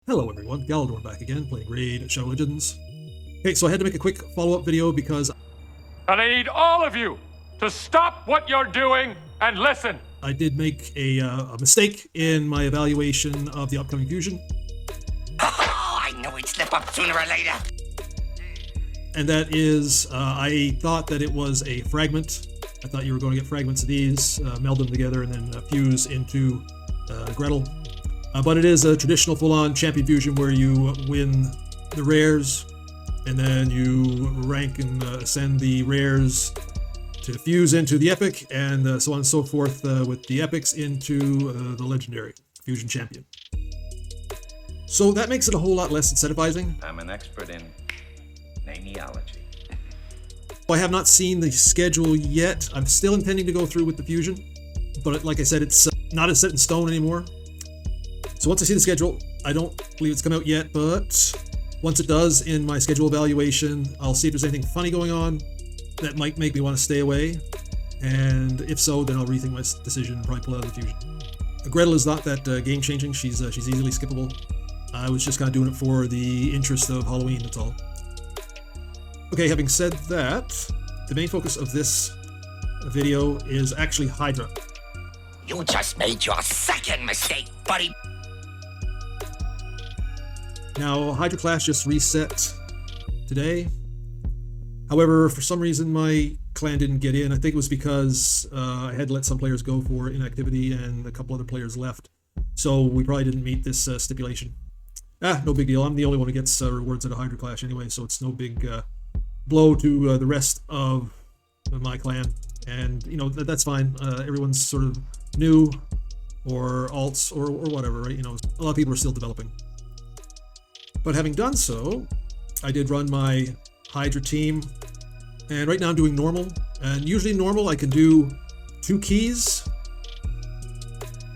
Hello everyone, Galidorn back again, playing Raid Shadow Legends. Okay, so I had to make a quick follow-up video because And I need all of you to stop what you're doing and listen. I did make a mistake in my evaluation of the upcoming fusion. Oh, I knew he'd slip up sooner or later. And that is, I thought that it was a fragment. I thought you were going to get fragments of these, meld them together, and then fuse into Gretel. But it is a traditional full-on champion fusion where you win the rares, and then you rank and ascend the rares to fuse into the epic, and so on and so forth with the epics into the legendary fusion champion. So that makes it a whole lot less incentivizing. I'm an expert in namiology. I have not seen the schedule yet. I'm still intending to go through with the fusion, but like I said, it's not as set in stone anymore. So once I see the schedule, I don't believe it's come out yet, but once it does in my schedule evaluation, I'll see if there's anything funny going on that might make me want to stay away. And if so, then I'll rethink my decision and probably pull out of the fusion. Gretel is not that game-changing. She's easily skippable. I was just kind of doing it for the interest of Halloween, that's all. Okay, having said that, the main focus of this video is actually Hydra. You just made your second mistake, buddy. Now, Hydra class just reset today. However, for some reason, my clan didn't get in. I think it was because I had to let some players go for inactivity and a couple other players left. So we probably didn't meet this stipulation. No big deal. I'm the only one who gets rewards at a Hydra clash anyway, so it's no big blow to the rest of my clan. And, you know, that's fine. Everyone's sort of new or alts or whatever, right? You know, a lot of people are still developing. But having done so, I did run my Hydra team, and right now I'm doing normal. And usually normal I can do 2 keys.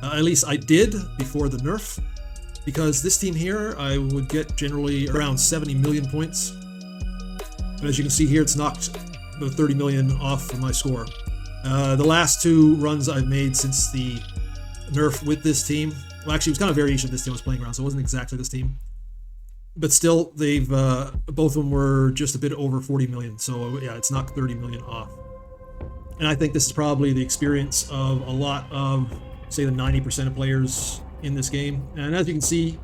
At least I did before the nerf, because this team here I would get generally around 70 million points. But as you can see here, it's knocked about 30 million off of my score. The last 2 runs I've made since the nerf with this team, well, actually it was kind of a variation of this team I was playing around, so it wasn't exactly this team. But still, they've both of them were just a bit over 40 million, so yeah, it's knocked 30 million off. And I think this is probably the experience of a lot of, say, the 90% of players in this game. And as you can see,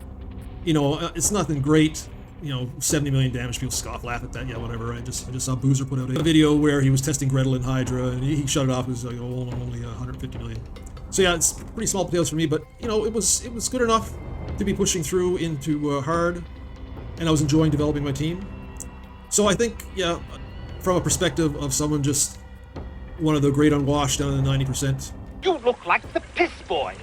you know, it's nothing great. You know, 70 million damage, people scoff, laugh at that, yeah, whatever. I just saw Boozer put out a video where he was testing Gretel and Hydra, and he shut it off. It was like, oh, only 150 million. So yeah, it's pretty small potatoes for me, but, you know, it was good enough to be pushing through into hard. And I was enjoying developing my team. So I think, yeah, from a perspective of someone just one of the great unwashed down in the 90%. You look like the piss boy.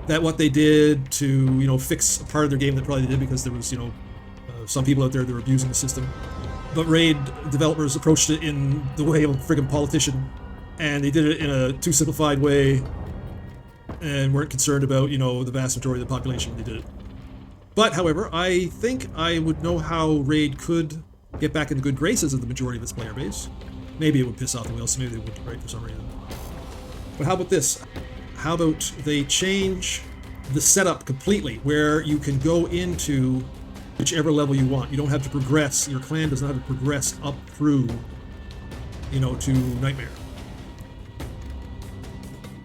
That what they did to, you know, fix a part of their game that probably they did because there was, you know, some people out there that were abusing the system. But Raid developers approached it in the way of a friggin' politician. And they did it in a too simplified way and weren't concerned about, you know, the vast majority of the population when they did it. But, however, I think I would know how Raid could get back in the good graces of the majority of its player base. Maybe it would piss off the whales, so maybe they wouldn't, right, for some reason. But how about this? How about they change the setup completely, where you can go into whichever level you want. You don't have to progress, your clan does not have to progress up through, you know, to Nightmare.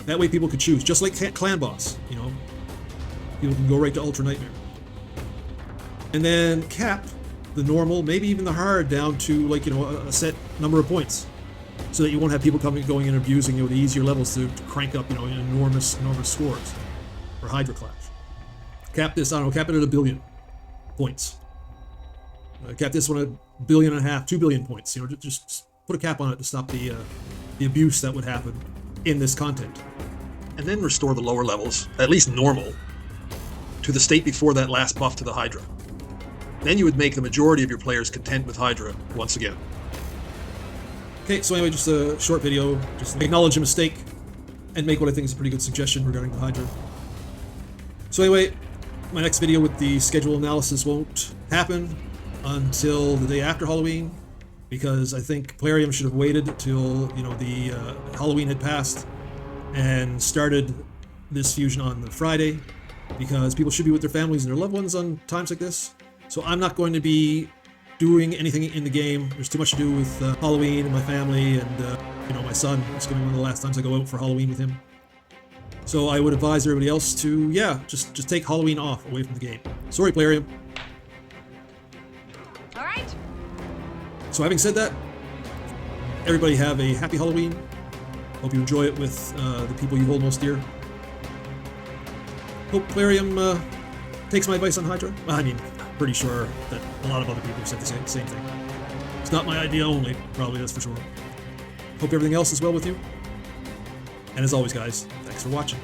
That way people could choose, just like Clan Boss, you know. People can go right to Ultra Nightmare. And then cap the normal, maybe even the hard, down to, like, you know, a set number of points, so that you won't have people going in and abusing, you know, the easier levels to crank up, you know, enormous scores for Hydra Clash. Cap this, I don't know, cap it at 1 billion points. Cap this one at 1.5 billion, 2 billion points. You know, just put a cap on it to stop the abuse that would happen in this content. And then restore the lower levels, at least normal, to the state before that last buff to the Hydra. Then you would make the majority of your players content with Hydra once again. Okay, so anyway, just a short video, just acknowledge a mistake and make what I think is a pretty good suggestion regarding the Hydra. So anyway, my next video with the schedule analysis won't happen until the day after Halloween, because I think Plarium should have waited till, you know, the Halloween had passed and started this fusion on the Friday. because people should be with their families and their loved ones on times like this. So I'm not going to be doing anything in the game. There's too much to do with Halloween and my family and, you know, my son. It's going to be one of the last times I go out for Halloween with him. So I would advise everybody else to, yeah, just take Halloween off away from the game. Sorry, Plarium. All right. So having said that, everybody have a happy Halloween. Hope you enjoy it with the people you hold most dear. Hope Plarium takes my advice on Hydra. I mean, pretty sure that a lot of other people have said the same thing. It's not my idea only, probably, that's for sure. Hope everything else is well with you. And as always, guys, thanks for watching.